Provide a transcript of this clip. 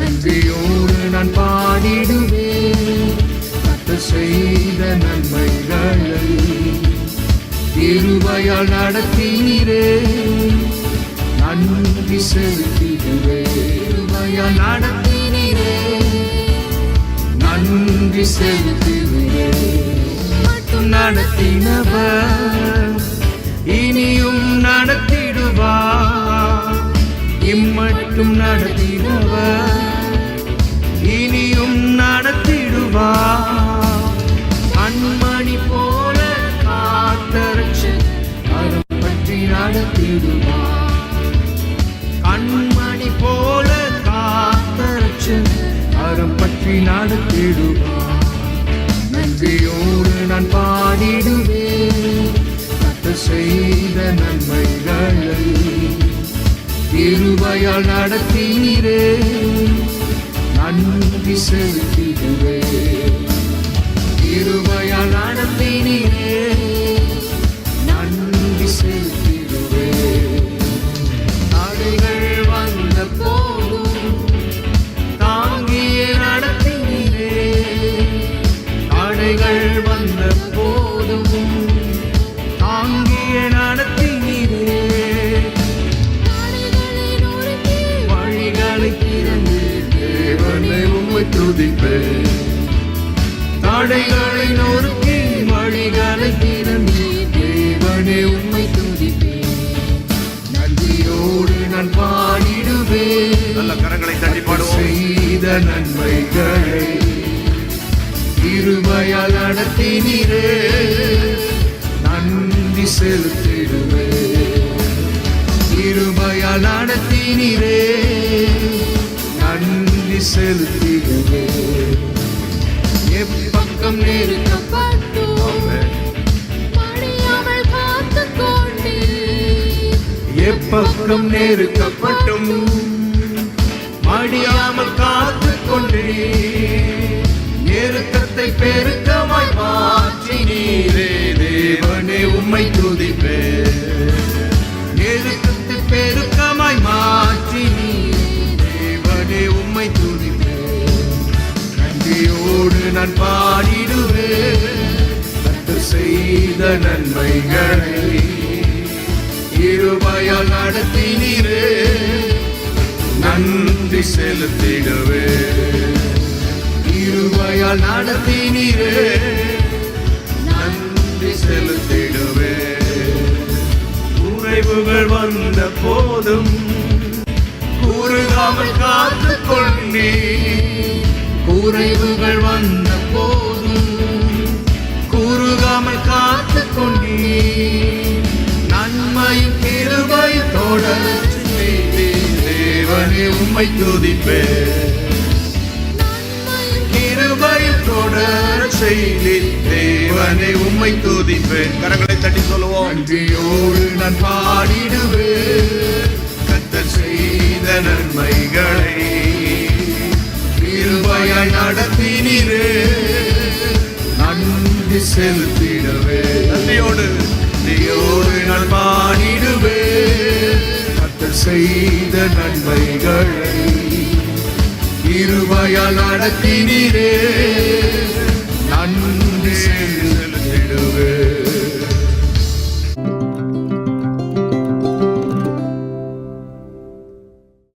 நன்றியோடு நான் பாடிடுவேன் கர்த்தர் செய்த நன்மைகளை. கிருபையால் நடத்தீரே நன்றி செலுத்திடுவேன். கிருபையால் நடத்தீரே நன்றி செலுத்திடுவேன். மட்டும் நடத்தினவர் இனியும் நடத்திடுவார். இம்மட்டும் நடத்தினவர் இனியும் நடத்திடுவார். கண்மணி போல காத்தரட்சி அறம் பற்றி நடத்திடுவார். கண்மணி போல காத்தரட்சி அறம் பற்றி நடத்திடுவார். நன்றியோடு நான் பாடிடுவேன் கர்த்தர் செய்த நன்மைகளை. கிருபையால் நடத்தீரே நன்றி செலுத்திடுவேன். கிருபையால் நடத்தீரே நன்றி செலுத்திடுவேன். தடைகள் வந்த போதும் தாங்கிய நடத்தீரே. தடைகள் வந்த போதும் தாங்கிய நடத்தீரே. வழிகளை திறந்து தேவனை உம்மை துதிப்பேன். தடைகளை நொறுக்கி வழிகளை திறந்து தேவனை உம்மை துதிப்பேன். நன்றியோடு நான் பாடிடுவேன். நல்ல கரங்களை தட்டி பாடுவோம். செய்த நன்மைகளை. கிருபையால் நடத்தினீரே நன்றி செலுத்திடுவேன். கிருபையால் நடத்தினீரே நன்றி செலுத்திடுவேன். எப்பக்கம் நெருக்கப்பட்டும் மடியாமல் காத்துக் கொண்டீர். எப்பக்கம் நெருக்கப்பட்டும் மடியாமல் காத்துக் கொண்டீர். நெருக்கத்தை பெருக்கமாய் மாற்றினீரே தேவனே உம்மை துதிப்பேன். நெருக்கத்தை பெருக்கமாய் மாற்றினீரே தேவனே உம்மை துதிப்பேன். நன்றியோடு நான் பாடிடுவேன் கர்த்தர் செய்த நன்மைகளை. கிருபையால் நடத்தினீரே நன்றி செலுத்திடுவேன். கிருபையால் நடத்தினீரே நன்றி செலுத்திடுவேன். குறைவுகள் வந்த போதும் கூறுகாமல் காத்துக் கொண்டீர். குறைவுகள் வந்த போதும் கூறுகாமல் காத்துக் கொண்டீர். நன்மையும் கிருபையும் தொடரச் செய்தீர் தேவனே உம்மை துதிப்பேன். கிருபையும் தொடரச் செய்தீர் தேவனே உம்மை துதிப்பேன். கரங்களை தட்டி சொல்லுவோம். நன்றியோடு நான் பாடிடுவேன் கர்த்தர் செய்த நன்மைகளை. கிருபையாய் நடத்தினீரே நன்றி செலுத்திடவே. நன்றியோடு நான் பாடிடுவேன் கர்த்தர் செய்த நன்மைகளை. கிருபையால் நடத்தினீரே நன்றி